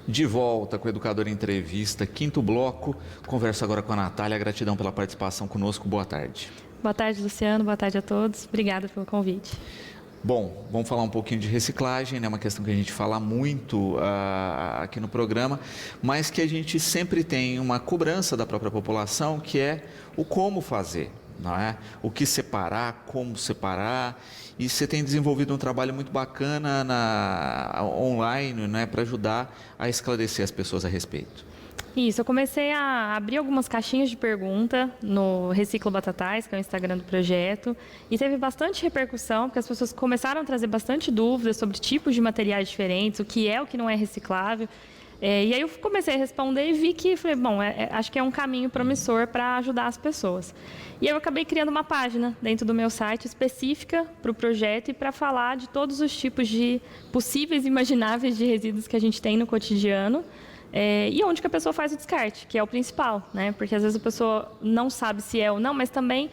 De volta com o Educador Entrevista, quinto bloco. Converso agora com a Natália. Gratidão pela participação conosco. Boa tarde. Boa tarde, Luciano. Boa tarde a todos. Obrigada pelo convite. Bom, vamos falar um pouquinho de reciclagem, né? Uma questão que a gente fala muito aqui no programa, mas que a gente sempre tem uma cobrança da própria população, que é o como fazer, não é? O que separar, como separar. E você tem desenvolvido um trabalho muito bacana online, né, para ajudar a esclarecer as pessoas a respeito. Isso, eu comecei a abrir algumas caixinhas de pergunta no Reciclo Batatais, que é o Instagram do projeto, e teve bastante repercussão, porque as pessoas começaram a trazer bastante dúvidas sobre tipos de materiais diferentes, o que é o que não é reciclável. E aí eu comecei a responder e vi que, falei, bom, acho que é um caminho promissor para ajudar as pessoas. E eu acabei criando uma página dentro do meu site específica para o projeto e para falar de todos os tipos de possíveis e imagináveis de resíduos que a gente tem no cotidiano. E onde que a pessoa faz o descarte, que é o principal, né? Porque às vezes a pessoa não sabe se é ou não, mas também,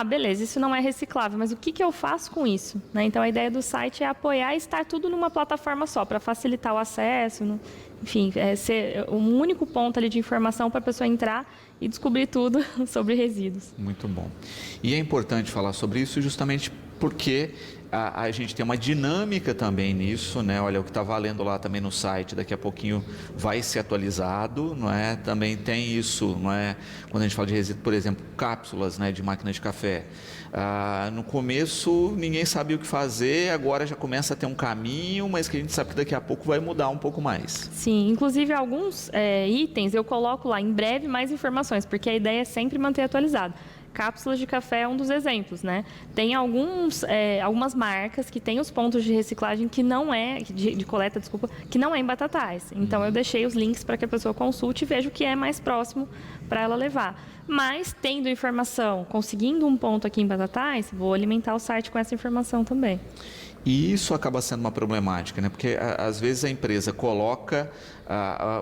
beleza, isso não é reciclável, mas o que eu faço com isso? Né? Então a ideia do site é apoiar e estar tudo numa plataforma só, para facilitar o acesso, enfim, ser um único ponto ali de informação para a pessoa entrar e descobrir tudo sobre resíduos. Muito bom. E é importante falar sobre isso justamente porque a gente tem uma dinâmica também nisso, né? Olha, o que está valendo lá também no site, daqui a pouquinho vai ser atualizado, não é? Também tem isso, não é? Quando a gente fala de resíduo, por exemplo, cápsulas, né, de máquina de café. No começo ninguém sabia o que fazer, agora já começa a ter um caminho, mas que a gente sabe que daqui a pouco vai mudar um pouco mais. Sim, inclusive alguns itens eu coloco lá em breve mais informações, porque a ideia é sempre manter atualizado. Cápsulas de café é um dos exemplos, né? Tem algumas marcas que têm os pontos de reciclagem que não é, de coleta, desculpa, que não é em Batatais. Então eu deixei os links para que a pessoa consulte e veja o que é mais próximo para ela levar. Mas tendo informação, conseguindo um ponto aqui em Batatais, vou alimentar o site com essa informação também. E isso acaba sendo uma problemática, né? Porque às vezes a empresa coloca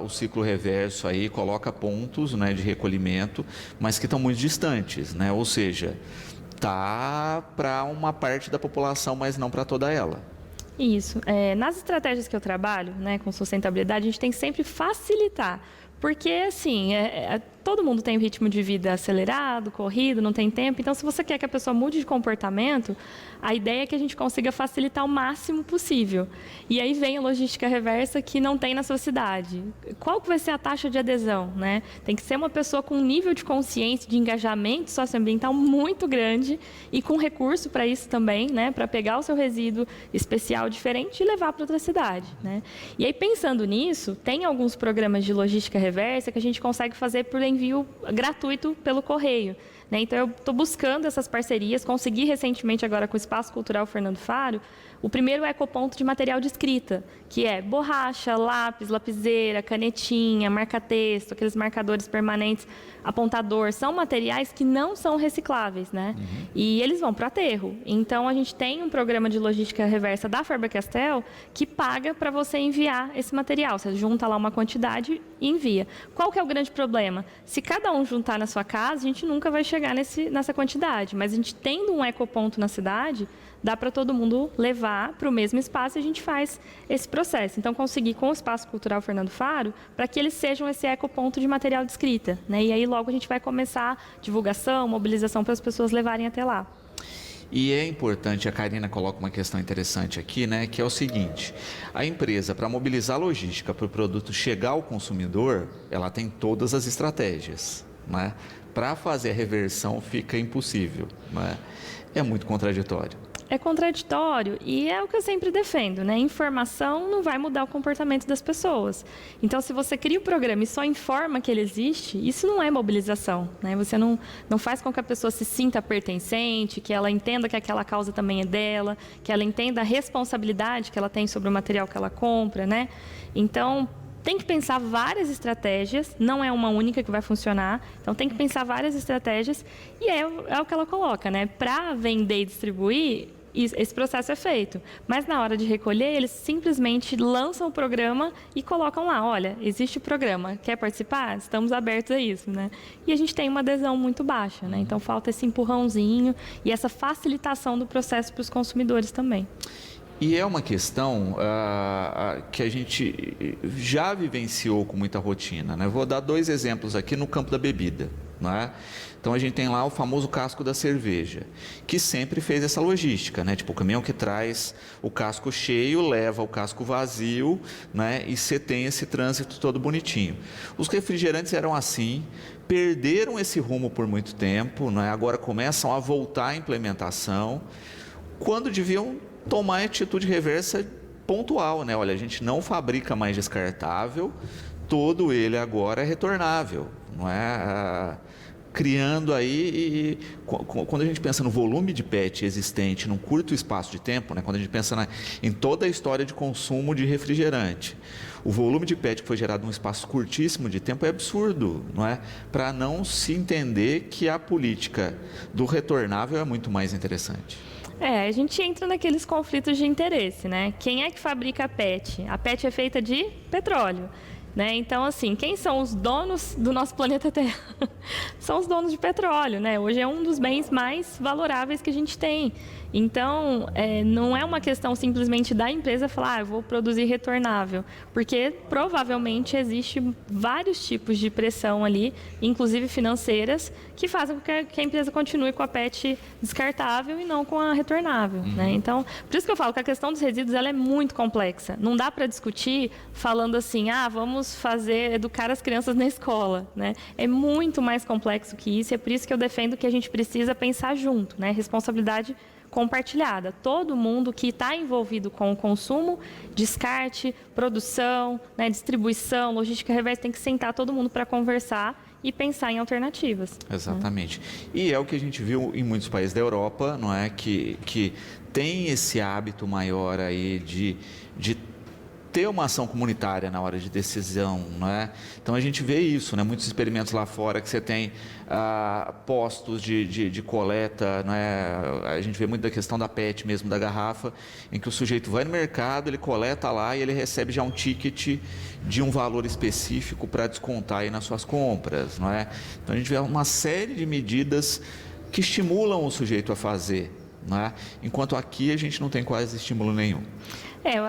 o ciclo reverso aí, coloca pontos, né, de recolhimento, mas que estão muito distantes, né? Ou seja, tá para uma parte da população, mas não para toda ela. Isso. Nas estratégias que eu trabalho, né, com sustentabilidade, a gente tem que sempre facilitar. Porque, assim, todo mundo tem um ritmo de vida acelerado, corrido, não tem tempo. Então, se você quer que a pessoa mude de comportamento, a ideia é que a gente consiga facilitar o máximo possível. E aí vem a logística reversa que não tem na sua cidade. Qual que vai ser a taxa de adesão, né? Tem que ser uma pessoa com um nível de consciência, de engajamento socioambiental muito grande e com recurso para isso também, né? Para pegar o seu resíduo especial diferente e levar para outra cidade, né? E aí, pensando nisso, tem alguns programas de logística reversa que a gente consegue fazer por envio gratuito pelo correio, né? Então eu estou buscando essas parcerias, consegui recentemente agora com o Espaço Cultural Fernando Faro, o primeiro ecoponto de material de escrita, que é borracha, lápis, lapiseira, canetinha, marca-texto, aqueles marcadores permanentes, apontador, são materiais que não são recicláveis, né? E eles vão para o aterro. Então a gente tem um programa de logística reversa da Faber-Castell que paga para você enviar esse material. Você junta lá uma quantidade e envia. Qual que é o grande problema? Se cada um juntar na sua casa, a gente nunca vai chegar nessa quantidade. Mas a gente tendo um ecoponto na cidade, dá para todo mundo levar para o mesmo espaço e a gente faz esse processo. Então, consegui com o Espaço Cultural Fernando Faro para que eles sejam esse ecoponto de material de escrita, né? E aí logo a gente vai começar divulgação, mobilização para as pessoas levarem até lá. E é importante, a Karina coloca uma questão interessante aqui, né, que é o seguinte: a empresa, para mobilizar a logística para o produto chegar ao consumidor, ela tem todas as estratégias, né? Para fazer a reversão fica impossível, né? É muito contraditório. É contraditório e é o que eu sempre defendo, né? Informação não vai mudar o comportamento das pessoas. Então, se você cria o programa e só informa que ele existe, isso não é mobilização, né? Você não faz com que a pessoa se sinta pertencente, que ela entenda que aquela causa também é dela, que ela entenda a responsabilidade que ela tem sobre o material que ela compra, né? Então, tem que pensar várias estratégias, não é uma única que vai funcionar, então tem que pensar várias estratégias e é o que ela coloca, né? Para vender e distribuir, esse processo é feito. Mas na hora de recolher, eles simplesmente lançam o programa e colocam lá, olha, existe o programa, quer participar? Estamos abertos a isso, né? E a gente tem uma adesão muito baixa, né? Então falta esse empurrãozinho e essa facilitação do processo para os consumidores também. E é uma questão que a gente já vivenciou com muita rotina, né? Vou dar 2 exemplos aqui no campo da bebida, né? Então a gente tem lá o famoso casco da cerveja, que sempre fez essa logística, né? Tipo, o caminhão que traz o casco cheio, leva o casco vazio, né? E você tem esse trânsito todo bonitinho. Os refrigerantes eram assim, perderam esse rumo por muito tempo, né? Agora começam a voltar à implementação, quando deviam tomar atitude reversa pontual, né? Olha, a gente não fabrica mais descartável, todo ele agora é retornável, não é? Criando aí, quando a gente pensa no volume de PET existente num curto espaço de tempo, né? Quando a gente pensa em toda a história de consumo de refrigerante, o volume de PET que foi gerado num espaço curtíssimo de tempo é absurdo, não é? Para não se entender que a política do retornável é muito mais interessante. A gente entra naqueles conflitos de interesse, né? Quem é que fabrica a PET? A PET é feita de petróleo, né? Então, assim, quem são os donos do nosso planeta Terra? São os donos de petróleo, né? Hoje é um dos bens mais valoráveis que a gente tem. Então, não é uma questão simplesmente da empresa falar, eu vou produzir retornável, porque provavelmente existe vários tipos de pressão ali, inclusive financeiras, que fazem com que a empresa continue com a PET descartável e não com a retornável, né? Então, por isso que eu falo que a questão dos resíduos ela é muito complexa. Não dá para discutir falando assim, vamos educar as crianças na escola, né? É muito mais complexo que isso, é por isso que eu defendo que a gente precisa pensar junto, né? Responsabilidade compartilhada. Todo mundo que está envolvido com o consumo, descarte, produção, né, distribuição, logística reversa, tem que sentar todo mundo para conversar e pensar em alternativas. Exatamente. E é o que a gente viu em muitos países da Europa, não é? Que tem esse hábito maior aí de ter uma ação comunitária na hora de decisão, não é? Então a gente vê isso, né? Muitos experimentos lá fora que você tem postos de coleta, não é? A gente vê muito da questão da PET mesmo, da garrafa, em que o sujeito vai no mercado, ele coleta lá e ele recebe já um ticket de um valor específico para descontar aí nas suas compras, não é? Então a gente vê uma série de medidas que estimulam o sujeito a fazer, não é? Enquanto aqui a gente não tem quase estímulo nenhum.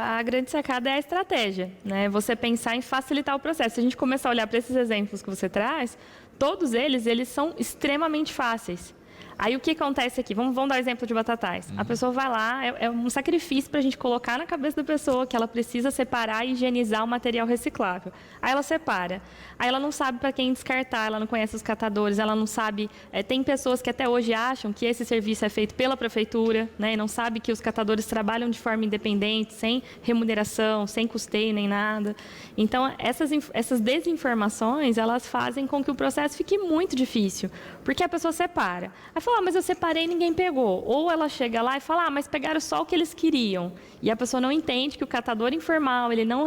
A grande sacada é a estratégia, né? Você pensar em facilitar o processo. Se a gente começar a olhar para esses exemplos que você traz, todos eles são extremamente fáceis. Aí o que acontece aqui? Vamos dar o exemplo de batatais. A pessoa vai lá, é um sacrifício para a gente colocar na cabeça da pessoa que ela precisa separar e higienizar o material reciclável. Aí ela separa. Aí ela não sabe para quem descartar, ela não conhece os catadores, ela não sabe... tem pessoas que até hoje acham que esse serviço é feito pela prefeitura, né? E não sabe que os catadores trabalham de forma independente, sem remuneração, sem custeio nem nada. Então, essas desinformações, elas fazem com que o processo fique muito difícil, porque a pessoa separa. Aí fala, mas eu separei e ninguém pegou. Ou ela chega lá e fala, mas pegaram só o que eles queriam. E a pessoa não entende que o catador informal, ele não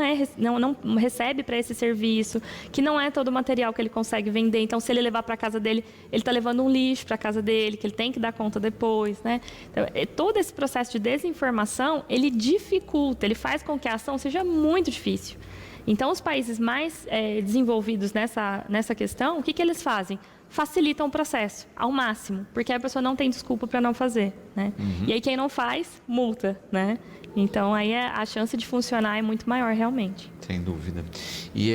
recebe para esse serviço, que não é todo o material que ele consegue vender. Então, se ele levar para a casa dele, ele está levando um lixo para a casa dele, que ele tem que dar conta depois, né? Então, todo esse processo de desinformação, ele dificulta, ele faz com que a ação seja muito difícil. Então, os países mais desenvolvidos nessa questão, o que eles fazem? Facilitam o processo ao máximo, porque a pessoa não tem desculpa para não fazer, né? E aí quem não faz, multa, né? Então aí a chance de funcionar é muito maior realmente. Sem dúvida. E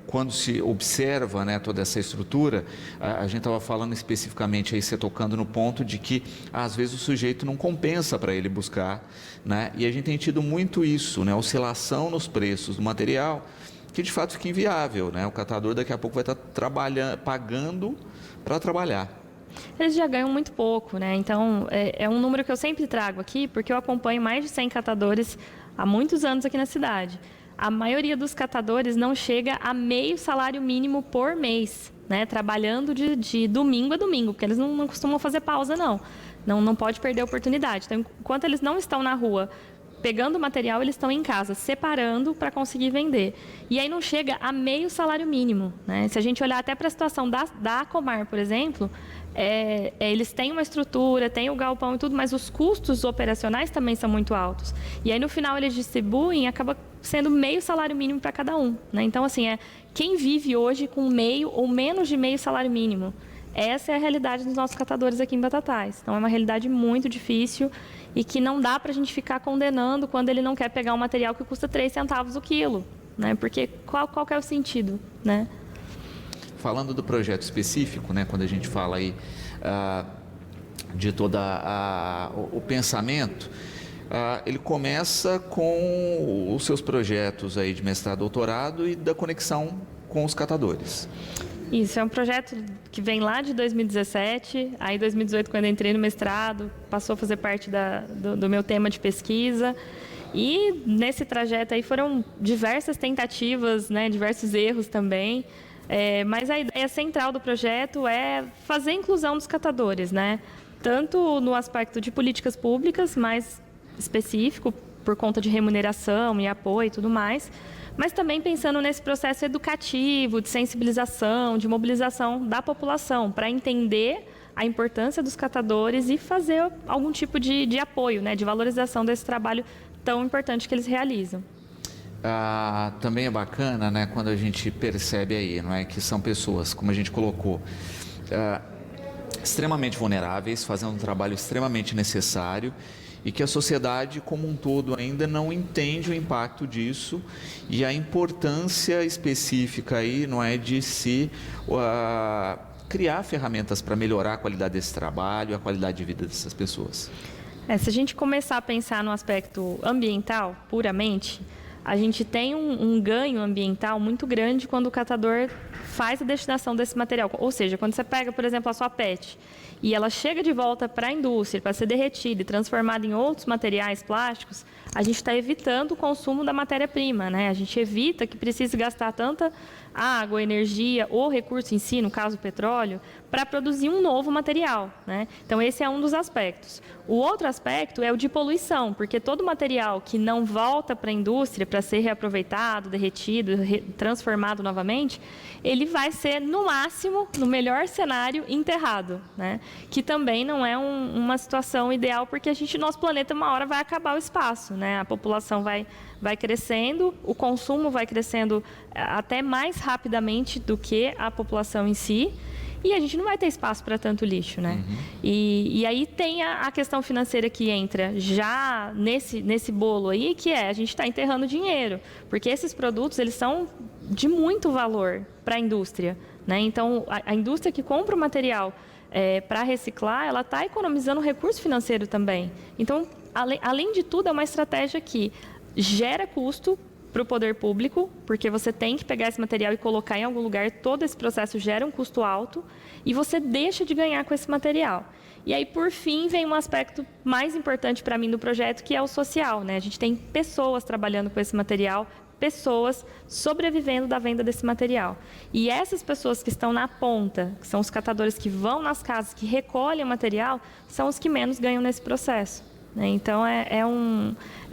quando se observa, né, toda essa estrutura, a gente estava falando especificamente aí, você tocando no ponto de que às vezes o sujeito não compensa para ele buscar, né? E a gente tem tido muito isso, né? Oscilação nos preços do material, que de fato fica inviável, né? O catador daqui a pouco vai estar pagando para trabalhar. Eles já ganham muito pouco, né? Então, é um número que eu sempre trago aqui, porque eu acompanho mais de 100 catadores há muitos anos aqui na cidade. A maioria dos catadores não chega a meio salário mínimo por mês, né? Trabalhando de domingo a domingo, porque eles não costumam fazer pausa, não. Não pode perder a oportunidade. Então, enquanto eles não estão na rua pegando o material, eles estão em casa, separando para conseguir vender. E aí não chega a meio salário mínimo, né? Se a gente olhar até para a situação da Comar, por exemplo, eles têm uma estrutura, têm o galpão e tudo, mas os custos operacionais também são muito altos. E aí no final eles distribuem, acaba sendo meio salário mínimo para cada um, né? Então, assim, quem vive hoje com meio ou menos de meio salário mínimo. essa é a realidade dos nossos catadores aqui em Batatais. Então, é uma realidade muito difícil e que não dá para a gente ficar condenando quando ele não quer pegar um material que custa 3 centavos o quilo, né? Porque qual que é o sentido, né? Falando do projeto específico, né, quando a gente fala aí de todo o pensamento, ele começa com os seus projetos aí de mestrado, doutorado e da conexão com os catadores. Isso, é um projeto que vem lá de 2017, aí 2018, quando eu entrei no mestrado, passou a fazer parte do meu tema de pesquisa. E nesse trajeto aí foram diversas tentativas, né, diversos erros também. Mas a ideia central do projeto é fazer a inclusão dos catadores, né? Tanto no aspecto de políticas públicas, mais específico, por conta de remuneração e apoio e tudo mais, mas também pensando nesse processo educativo, de sensibilização, de mobilização da população, para entender a importância dos catadores e fazer algum tipo de apoio, né, de valorização desse trabalho tão importante que eles realizam. Também é bacana, né, quando a gente percebe aí, não é, que são pessoas, como a gente colocou, extremamente vulneráveis, fazendo um trabalho extremamente necessário e que a sociedade como um todo ainda não entende o impacto disso e a importância específica aí, não é, de se criar ferramentas para melhorar a qualidade desse trabalho, a qualidade de vida dessas pessoas. Se a gente começar a pensar no aspecto ambiental, puramente, a gente tem um ganho ambiental muito grande quando o catador faz a destinação desse material. Ou seja, quando você pega, por exemplo, a sua PET e ela chega de volta para a indústria, para ser derretida e transformada em outros materiais plásticos, a gente está evitando o consumo da matéria-prima, né? A gente evita que precise gastar tanta água, energia ou recurso em si, no caso o petróleo, para produzir um novo material, né? Então, esse é um dos aspectos. O outro aspecto é o de poluição, porque todo material que não volta para a indústria para ser reaproveitado, derretido, transformado novamente, ele vai ser, no máximo, no melhor cenário, enterrado, né? Que também não é uma situação ideal, porque nosso planeta, uma hora, vai acabar o espaço, né? A população vai crescendo, o consumo vai crescendo até mais rapidamente do que a população em si, e a gente não vai ter espaço para tanto lixo, né? Uhum. E aí tem a questão financeira que entra já nesse bolo aí, que a gente está enterrando dinheiro, porque esses produtos, eles são de muito valor para a indústria, né? Então, a indústria que compra o material para reciclar, ela está economizando recurso financeiro também. Então, além de tudo, é uma estratégia que gera custo para o poder público, porque você tem que pegar esse material e colocar em algum lugar, todo esse processo gera um custo alto e você deixa de ganhar com esse material. E aí, por fim, vem um aspecto mais importante para mim do projeto, que é o social, né? A gente tem pessoas trabalhando com esse material, pessoas sobrevivendo da venda desse material. E essas pessoas que estão na ponta, que são os catadores que vão nas casas, que recolhem o material, são os que menos ganham nesse processo, né? Então, é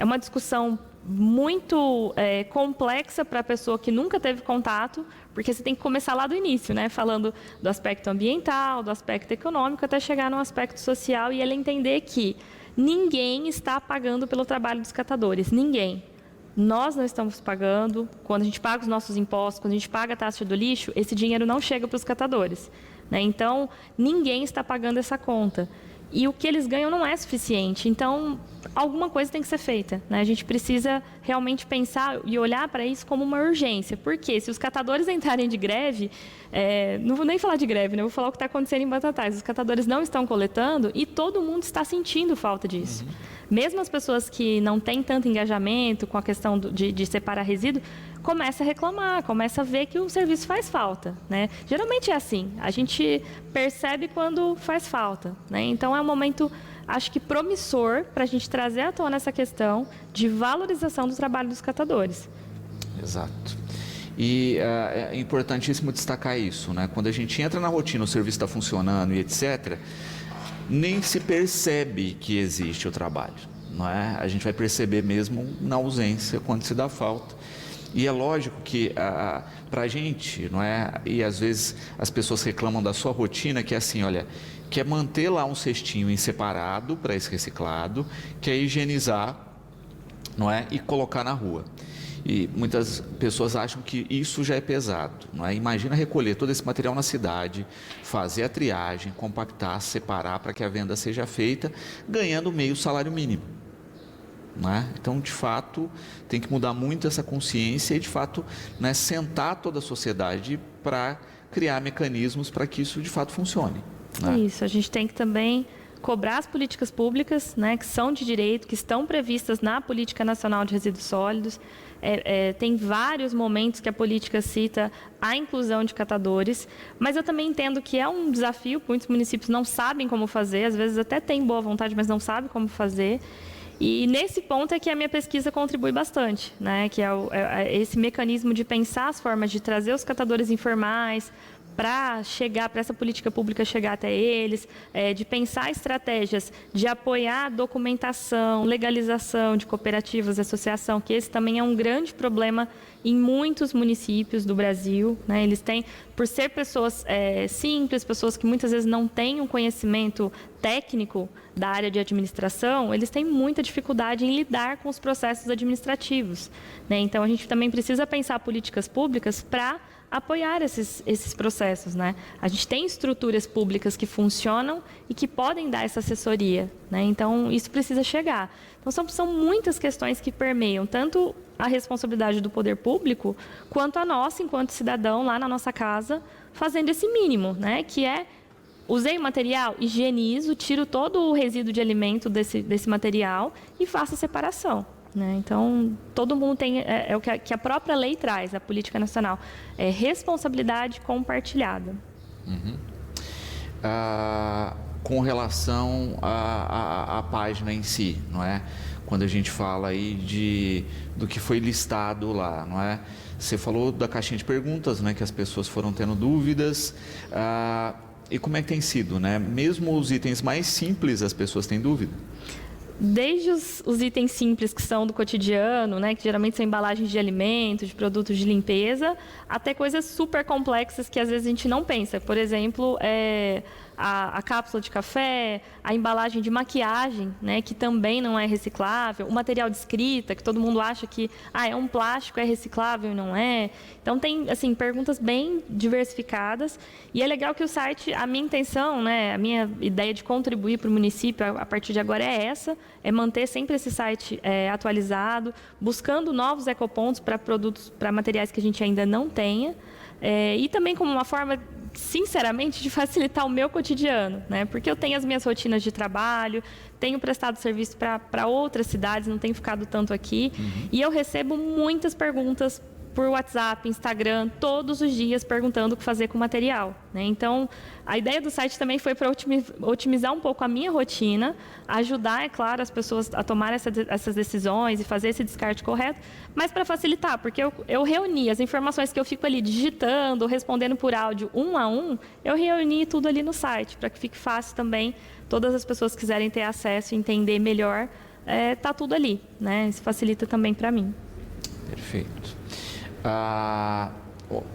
uma discussão muito complexa para a pessoa que nunca teve contato, porque você tem que começar lá do início, né? Falando do aspecto ambiental, do aspecto econômico, até chegar no aspecto social e ele entender que ninguém está pagando pelo trabalho dos catadores, ninguém. Nós não estamos pagando. Quando a gente paga os nossos impostos, quando a gente paga a taxa do lixo, esse dinheiro não chega para os catadores, né? Então, ninguém está pagando essa conta. E o que eles ganham não é suficiente. Então, alguma coisa tem que ser feita, né? A gente precisa realmente pensar e olhar para isso como uma urgência. Porque se os catadores entrarem de greve, não vou nem falar de greve, né? Vou falar o que está acontecendo em Batatais. Os catadores não estão coletando e todo mundo está sentindo falta disso. Uhum. Mesmo as pessoas que não têm tanto engajamento com a questão de separar resíduo, começa a reclamar, começa a ver que o serviço faz falta, né? Geralmente é assim, a gente percebe quando faz falta, né? Então, é um momento, acho que promissor, para a gente trazer à tona essa questão de valorização do trabalho dos catadores. Exato. E é importantíssimo destacar isso, né? Quando a gente entra na rotina, o serviço está funcionando e etc., nem se percebe que existe o trabalho, não é? A gente vai perceber mesmo na ausência, quando se dá falta. E é lógico que para a gente, não é? E às vezes as pessoas reclamam da sua rotina, que é assim, olha, quer manter lá um cestinho em separado para esse reciclado, quer higienizar, não é? E colocar na rua. E muitas pessoas acham que isso já é pesado, não é? Imagina recolher todo esse material na cidade, fazer a triagem, compactar, separar para que a venda seja feita, ganhando meio salário mínimo. Não é? Então, de fato, tem que mudar muito essa consciência e, de fato, né, sentar toda a sociedade para criar mecanismos para que isso, de fato, funcione. Né? Isso, a gente tem que também cobrar as políticas públicas, né, que são de direito, que estão previstas na Política Nacional de Resíduos Sólidos. Tem vários momentos que a política cita a inclusão de catadores, mas eu também entendo que é um desafio, muitos municípios não sabem como fazer, às vezes até têm boa vontade, mas não sabem como fazer. E nesse ponto é que a minha pesquisa contribui bastante, né, que é esse mecanismo de pensar as formas de trazer os catadores informais, para essa política pública chegar até eles, de pensar estratégias de apoiar a documentação, legalização de cooperativas, associação, que esse também é um grande problema em muitos municípios do Brasil, né? Eles têm, por ser pessoas simples, pessoas que muitas vezes não têm um conhecimento técnico da área de administração, eles têm muita dificuldade em lidar com os processos administrativos, né? Então, a gente também precisa pensar políticas públicas para apoiar esses processos, né? A gente tem estruturas públicas que funcionam e que podem dar essa assessoria, né? Então, isso precisa chegar. Então, são muitas questões que permeiam tanto a responsabilidade do poder público, quanto a nossa, enquanto cidadão, lá na nossa casa, fazendo esse mínimo, né? Que é, usei o material, higienizo, tiro todo o resíduo de alimento desse material e faço a separação. Né? Então, todo mundo tem, é o que a própria lei traz, a política nacional, é responsabilidade compartilhada. Uhum. Com relação à página em si, não é? Quando a gente fala aí do que foi listado lá, não é? Você falou da caixinha de perguntas, né? Que as pessoas foram tendo dúvidas. E como é que tem sido, né? Mesmo os itens mais simples, as pessoas têm dúvida? Desde os itens simples que são do cotidiano, né, que geralmente são embalagens de alimentos, de produtos de limpeza, até coisas super complexas que às vezes a gente não pensa. Por exemplo, a cápsula de café, a embalagem de maquiagem, né, que também não é reciclável, o material de escrita, que todo mundo acha que é um plástico, é reciclável e não é. Então, tem assim, perguntas bem diversificadas. E é legal que o site, a minha intenção, né, a minha ideia de contribuir para o município a partir de agora é essa, é manter sempre esse site atualizado, buscando novos ecopontos para produtos, para materiais que a gente ainda não tenha, e também como uma forma, sinceramente, de facilitar o meu cotidiano, né? Porque eu tenho as minhas rotinas de trabalho, tenho prestado serviço para outras cidades, não tenho ficado tanto aqui, e eu recebo muitas perguntas por WhatsApp, Instagram, todos os dias perguntando o que fazer com o material, né? Então, a ideia do site também foi para otimizar um pouco a minha rotina, ajudar, é claro, as pessoas a tomar essas decisões e fazer esse descarte correto, mas para facilitar, porque eu reuni as informações que eu fico ali digitando, respondendo por áudio um a um, eu reuni tudo ali no site, para que fique fácil também, todas as pessoas que quiserem ter acesso e entender melhor, tá tudo ali, né? Isso facilita também para mim. Perfeito.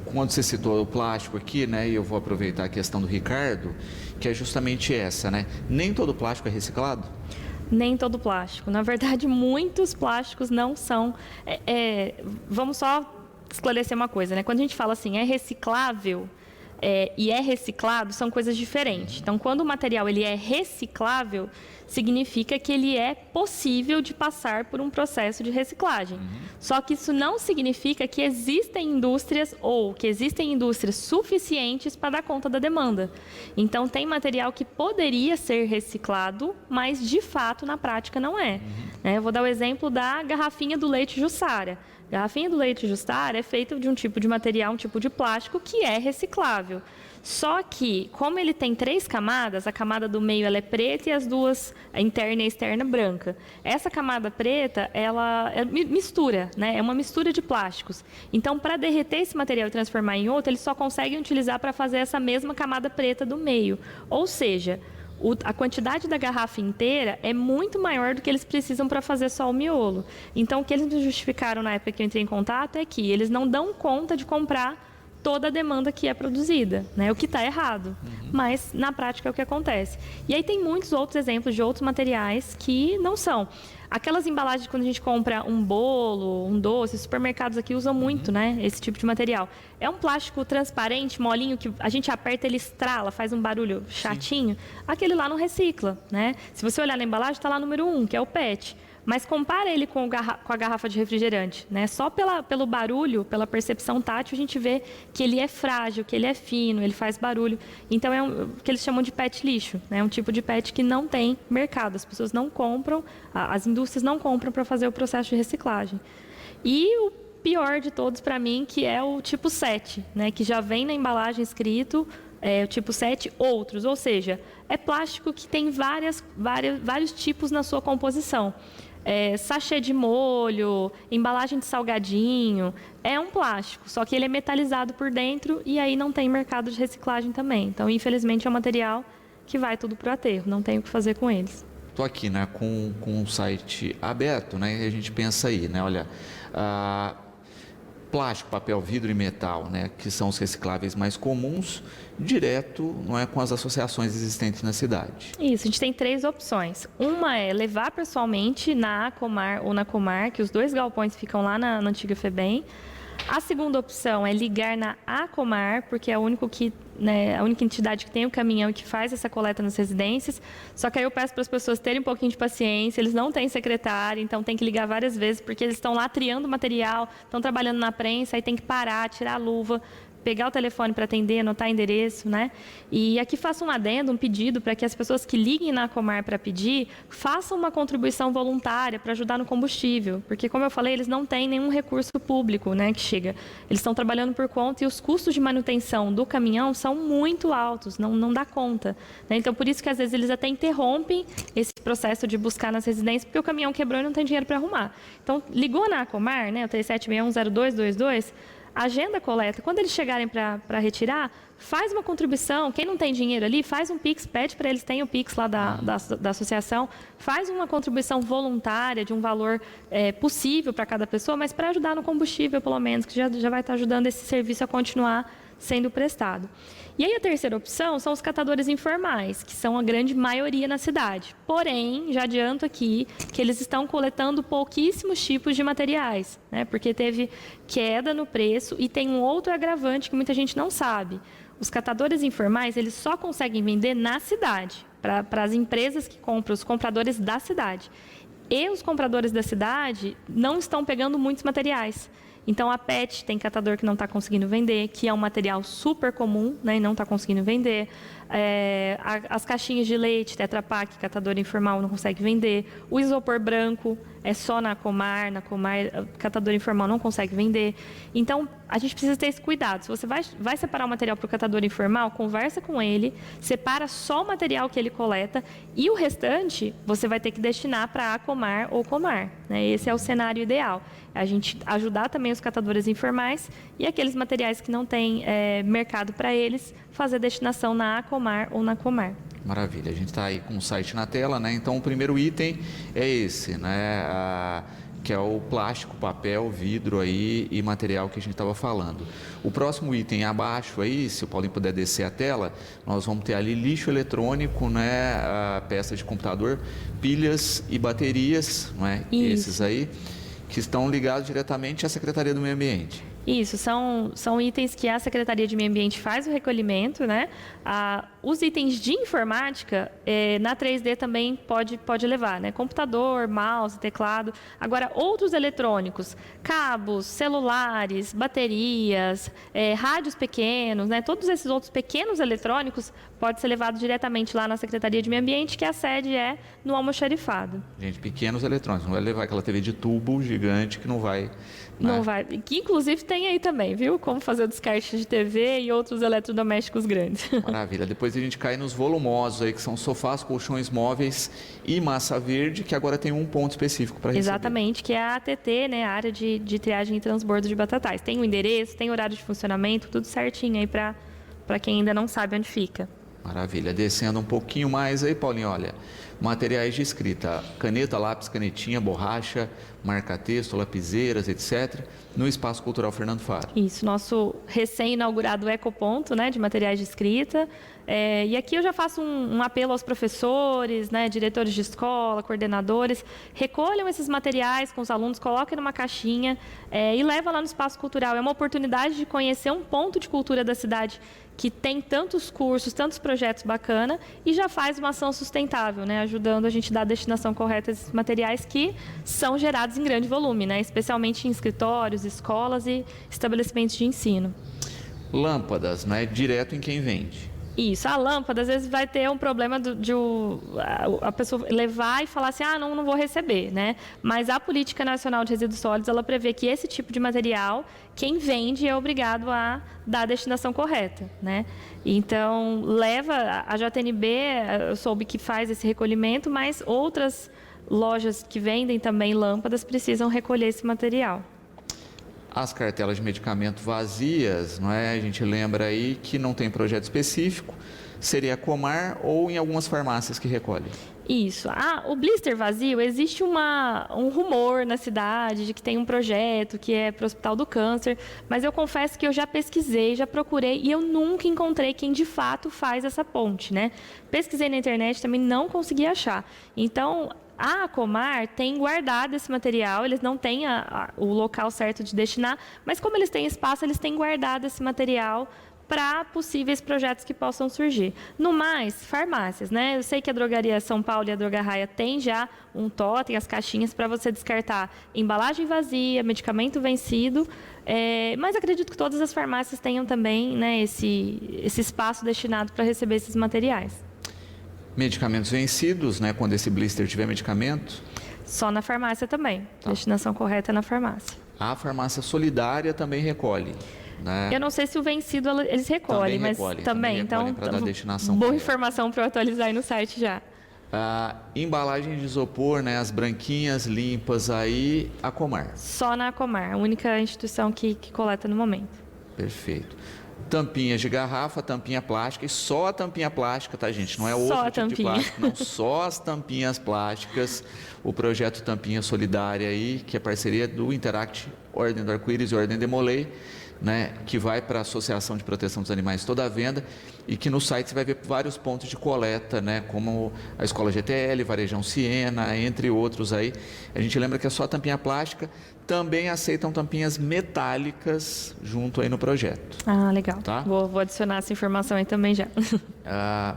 Quando você citou o plástico aqui, né, e eu vou aproveitar a questão do Ricardo, que é justamente essa, né? Nem todo plástico é reciclado? Nem todo plástico. Na verdade, muitos plásticos não são. Vamos só esclarecer uma coisa, né? Quando a gente fala assim, é reciclável e é reciclado, são coisas diferentes. Então, quando o material ele é reciclável, significa que ele é possível de passar por um processo de reciclagem. Só que isso não significa que existem indústrias suficientes para dar conta da demanda. Então, tem material que poderia ser reciclado, mas de fato, na prática, não é. Eu vou dar o exemplo da garrafinha do leite Jussara. A garrafinha do leite Jussara é feita de um tipo de material, um tipo de plástico que é reciclável. Só que, como ele tem 3 camadas, a camada do meio ela é preta e as duas, a interna e a externa, branca. Essa camada preta, ela mistura, né? É uma mistura de plásticos. Então, para derreter esse material e transformar em outro, eles só conseguem utilizar para fazer essa mesma camada preta do meio. Ou seja, a quantidade da garrafa inteira é muito maior do que eles precisam para fazer só o miolo. Então, o que eles me justificaram na época que eu entrei em contato é que eles não dão conta de comprar toda a demanda que é produzida, né? O que está errado, mas na prática é o que acontece. E aí tem muitos outros exemplos de outros materiais que não são. Aquelas embalagens quando a gente compra um bolo, um doce, supermercados aqui usam muito, né? Esse tipo de material. É um plástico transparente, molinho, que a gente aperta, ele estrala, faz um barulho chatinho. Sim. Aquele lá não recicla, né? Se você olhar na embalagem, está lá número 1, que é o PET. Mas compara ele com a garrafa de refrigerante, né? Só pelo barulho, pela percepção tátil, a gente vê que ele é frágil, que ele é fino, ele faz barulho. Então, é o que eles chamam de PET lixo, né? Um tipo de PET que não tem mercado. As pessoas não compram, as indústrias não compram para fazer o processo de reciclagem. E o pior de todos, para mim, que é o tipo 7, né? Que já vem na embalagem escrito... o tipo 7, outros, ou seja, é plástico que tem vários tipos na sua composição. Sachê de molho, embalagem de salgadinho, é um plástico, só que ele é metalizado por dentro e aí não tem mercado de reciclagem também. Então, infelizmente, é um material que vai tudo para o aterro, não tem o que fazer com eles. Estou aqui, né, com o site aberto, né, e a gente pensa aí, né, olha, plástico, papel, vidro e metal, né, que são os recicláveis mais comuns, direto, não é, com as associações existentes na cidade. Isso, a gente tem 3 opções. Uma é levar pessoalmente na Acomar ou na Comar, que os 2 galpões ficam lá na antiga FEBEM. A segunda opção é ligar na Acomar, porque é a única entidade que tem o caminhão e que faz essa coleta nas residências. Só que aí eu peço para as pessoas terem um pouquinho de paciência, eles não têm secretária, então tem que ligar várias vezes, porque eles estão lá triando material, estão trabalhando na prensa, aí tem que parar, tirar a luva, pegar o telefone para atender, anotar endereço, né? E aqui faço um adendo, um pedido para que as pessoas que liguem na Acomar para pedir, façam uma contribuição voluntária para ajudar no combustível, porque, como eu falei, eles não têm nenhum recurso público, né, que chega. Eles estão trabalhando por conta e os custos de manutenção do caminhão são muito altos, não dá conta, né? Então, por isso que às vezes eles até interrompem esse processo de buscar nas residências, porque o caminhão quebrou e não tem dinheiro para arrumar. Então, ligou na Acomar, né, o 37610222, agenda a coleta. Quando eles chegarem para retirar, faz uma contribuição. Quem não tem dinheiro ali, faz um Pix, pede para eles, tem o Pix lá da associação, faz uma contribuição voluntária de um valor possível para cada pessoa, mas para ajudar no combustível, pelo menos, que já vai estar ajudando esse serviço a continuar sendo prestado. E aí a terceira opção são os catadores informais, que são a grande maioria na cidade. Porém, já adianto aqui que eles estão coletando pouquíssimos tipos de materiais, né? Porque teve queda no preço e tem um outro agravante que muita gente não sabe. Os catadores informais, eles só conseguem vender na cidade, para as empresas que compram, os compradores da cidade. E os compradores da cidade não estão pegando muitos materiais. Então, a PET tem catador que não está conseguindo vender, que é um material super comum, né, e não está conseguindo vender. As caixinhas de leite, Tetra Pak, catador informal não consegue vender. O isopor branco é só na Comar, catador informal não consegue vender. Então, a gente precisa ter esse cuidado. Se você vai separar o material para o catador informal, conversa com ele, separa só o material que ele coleta e o restante você vai ter que destinar para a Comar ou Comar, né? Esse é o cenário ideal. A gente ajudar também os catadores informais e aqueles materiais que não têm mercado para eles, fazer destinação na Acomar ou na Comar. Maravilha, a gente está aí com o site na tela, né? Então, o primeiro item é esse, né? Que é o plástico, papel, vidro aí e material que a gente estava falando. O próximo item abaixo aí, se o Paulinho puder descer a tela, nós vamos ter ali lixo eletrônico, né? Peças de computador, pilhas e baterias, não é? Esses aí, que estão ligados diretamente à Secretaria do Meio Ambiente. Isso, são itens que a Secretaria de Meio Ambiente faz o recolhimento, né? Os itens de informática, na 3D também pode levar, né? Computador, mouse, teclado. Agora, outros eletrônicos, cabos, celulares, baterias, rádios pequenos, né? Todos esses outros pequenos eletrônicos pode ser levado diretamente lá na Secretaria de Meio Ambiente, que a sede é no almoxarifado. Gente, pequenos eletrônicos, não vai levar aquela TV de tubo gigante que não vai... Não vai. Que inclusive tem aí também, viu? Como fazer o descarte de TV e outros eletrodomésticos grandes. Maravilha. Depois a gente cai nos volumosos aí, que são sofás, colchões móveis e massa verde, que agora tem um ponto específico para receber. Exatamente, que é a ATT, né? A área de triagem e transbordo de Batatais. Tem o endereço, tem horário de funcionamento, tudo certinho aí para quem ainda não sabe onde fica. Maravilha. Descendo um pouquinho mais aí, Paulinho, olha, materiais de escrita, caneta, lápis, canetinha, borracha, marca-texto, lapiseiras, etc., no Espaço Cultural Fernando Faro. Isso, nosso recém-inaugurado Ecoponto, né, de materiais de escrita. E aqui eu já faço um apelo aos professores, né, diretores de escola, coordenadores, recolham esses materiais com os alunos, coloquem numa caixinha e leva lá no Espaço Cultural. É uma oportunidade de conhecer um ponto de cultura da cidade que tem tantos cursos, tantos projetos bacanas e já faz uma ação sustentável, né, ajudando a gente a dar a destinação correta desses materiais que são gerados em grande volume, né, especialmente em escritórios, escolas e estabelecimentos de ensino. Lâmpadas, né, direto em quem vende. Isso, a lâmpada às vezes vai ter um problema de a pessoa levar e falar assim, não vou receber, né? Mas a Política Nacional de Resíduos Sólidos, ela prevê que esse tipo de material, quem vende é obrigado a dar a destinação correta, né? Então, a JNB, eu soube que faz esse recolhimento, mas outras lojas que vendem também lâmpadas precisam recolher esse material. As cartelas de medicamento vazias, não é? A gente lembra aí que não tem projeto específico, seria a Comar ou em algumas farmácias que recolhem. Isso. O blister vazio, existe um rumor na cidade de que tem um projeto que é para o Hospital do Câncer, mas eu confesso que eu já pesquisei, já procurei e eu nunca encontrei quem de fato faz essa ponte, né? Pesquisei na internet, também não consegui achar. Então, a Comar tem guardado esse material, eles não têm o local certo de destinar, mas como eles têm espaço, eles têm guardado esse material para possíveis projetos que possam surgir. No mais, farmácias, né? Eu sei que a Drogaria São Paulo e a Drogarraia têm já um totem, as caixinhas para você descartar embalagem vazia, medicamento vencido, mas acredito que todas as farmácias tenham também, né, esse espaço destinado para receber esses materiais. Medicamentos vencidos, né? Quando esse blister tiver medicamento. Só na farmácia também. Tá. Destinação correta é na farmácia. A farmácia solidária também recolhe, né? Eu não sei se o vencido eles recolhem, mas também então para dar destinação boa correta. Informação para eu atualizar aí no site já. Embalagem de isopor, né? As branquinhas limpas aí, a Comar. Só na Comar, a única instituição que coleta no momento. Perfeito. Tampinhas de garrafa, tampinha plástica e só a tampinha plástica, tá, gente? Não é outro só tipo de plástico, não. Só as tampinhas plásticas. O projeto Tampinha Solidária aí, que é parceria do Interact, Ordem do Arco-Íris e Ordem Demolei, né? Que vai para a Associação de Proteção dos Animais Toda a Venda e que no site você vai ver vários pontos de coleta, né? Como a Escola GTL, Varejão Siena, entre outros aí. A gente lembra que é só a tampinha plástica. Também aceitam tampinhas metálicas junto aí no projeto. Legal. Tá? Vou adicionar essa informação aí também já.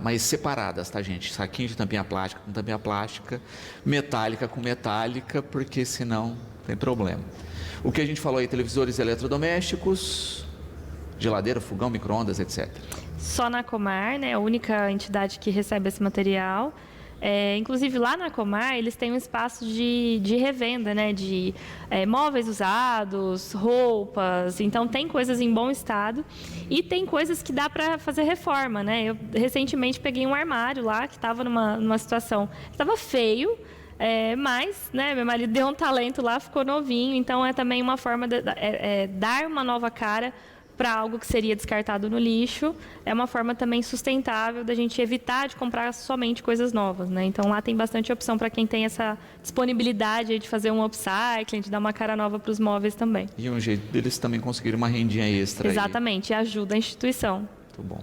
Mas separadas, tá, gente? Saquinho de tampinha plástica com tampinha plástica, metálica com metálica, porque senão tem problema. O que a gente falou aí, televisores eletrodomésticos, geladeira, fogão, micro-ondas, etc. Só na Comar, né? A única entidade que recebe esse material. Inclusive, lá na Comar, eles têm um espaço de revenda, né? De móveis usados, roupas. Então, tem coisas em bom estado e tem coisas que dá para fazer reforma, né? Eu, recentemente, peguei um armário lá que estava numa situação... Estava feio, mas, né, meu marido deu um talento lá, ficou novinho. Então, é também uma forma de dar uma nova cara para algo que seria descartado no lixo, é uma forma também sustentável da gente evitar de comprar somente coisas novas, né? Então, lá tem bastante opção para quem tem essa disponibilidade de fazer um upcycling, de dar uma cara nova para os móveis também. E um jeito deles também conseguirem uma rendinha extra. Exatamente, aí. Ajuda a instituição. Muito bom.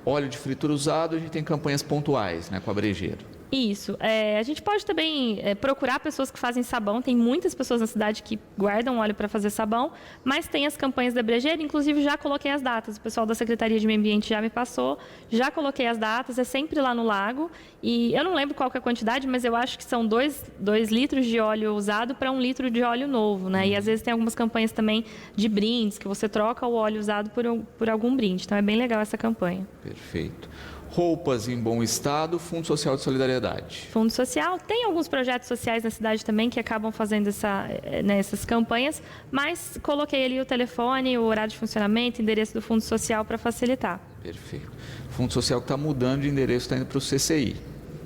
Óleo de fritura usado, a gente tem campanhas pontuais, né, com a Brejeiro. Isso. A gente pode também procurar pessoas que fazem sabão. Tem muitas pessoas na cidade que guardam óleo para fazer sabão, mas tem as campanhas da Brejeiro. Inclusive, já coloquei as datas. O pessoal da Secretaria de Meio Ambiente já me passou. Já coloquei as datas. É sempre lá no lago. E eu não lembro qual que é a quantidade, mas eu acho que são 2 litros de óleo usado para 1 litro de óleo novo, né? E às vezes tem algumas campanhas também de brindes, que você troca o óleo usado por algum brinde. Então, é bem legal essa campanha. Perfeito. Roupas em bom estado, Fundo Social de Solidariedade. Fundo Social. Tem alguns projetos sociais na cidade também que acabam fazendo essas campanhas, mas coloquei ali o telefone, o horário de funcionamento, endereço do Fundo Social para facilitar. Perfeito. Fundo Social que está mudando de endereço, está indo para o CCI.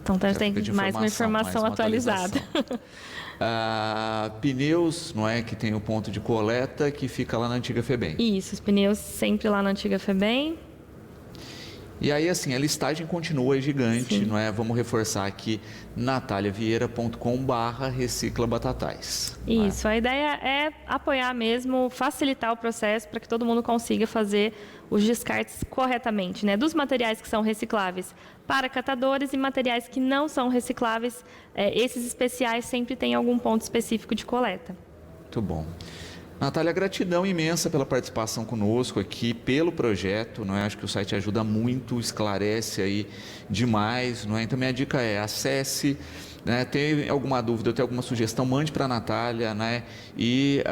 Então tem mais uma informação atualizada. Pneus, não é? Que tem o ponto de coleta que fica lá na antiga FEBEM. Isso, os pneus sempre lá na antiga FEBEM. E aí, assim, a listagem continua gigante, Sim. não é? Vamos reforçar aqui, nataliavieira.com/reciclabatatais. Isso, a ideia é apoiar mesmo, facilitar o processo para que todo mundo consiga fazer os descartes corretamente, né? Dos materiais que são recicláveis para catadores e materiais que não são recicláveis, esses especiais sempre têm algum ponto específico de coleta. Muito bom. Natália, gratidão imensa pela participação conosco aqui, pelo projeto, não é? Acho que o site ajuda muito, esclarece aí demais, não é? Então minha dica é, acesse, né? Tem alguma dúvida, tem alguma sugestão, mande para a Natália, né? E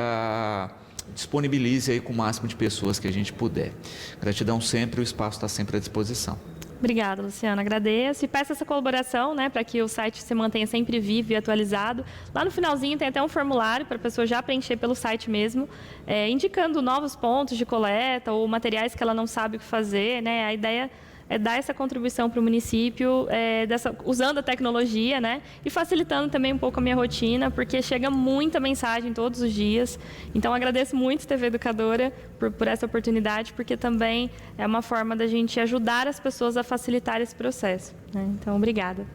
disponibilize aí com o máximo de pessoas que a gente puder. Gratidão sempre, o espaço está sempre à disposição. Obrigada, Luciana. Agradeço e peço essa colaboração, né, para que o site se mantenha sempre vivo e atualizado. Lá no finalzinho tem até um formulário para a pessoa já preencher pelo site mesmo, indicando novos pontos de coleta ou materiais que ela não sabe o que fazer, né? A ideia é dar essa contribuição para o município, usando a tecnologia, né? E facilitando também um pouco a minha rotina, porque chega muita mensagem todos os dias. Então, agradeço muito TV Educadora por essa oportunidade, porque também é uma forma da gente ajudar as pessoas a facilitar esse processo, né? Então, obrigada.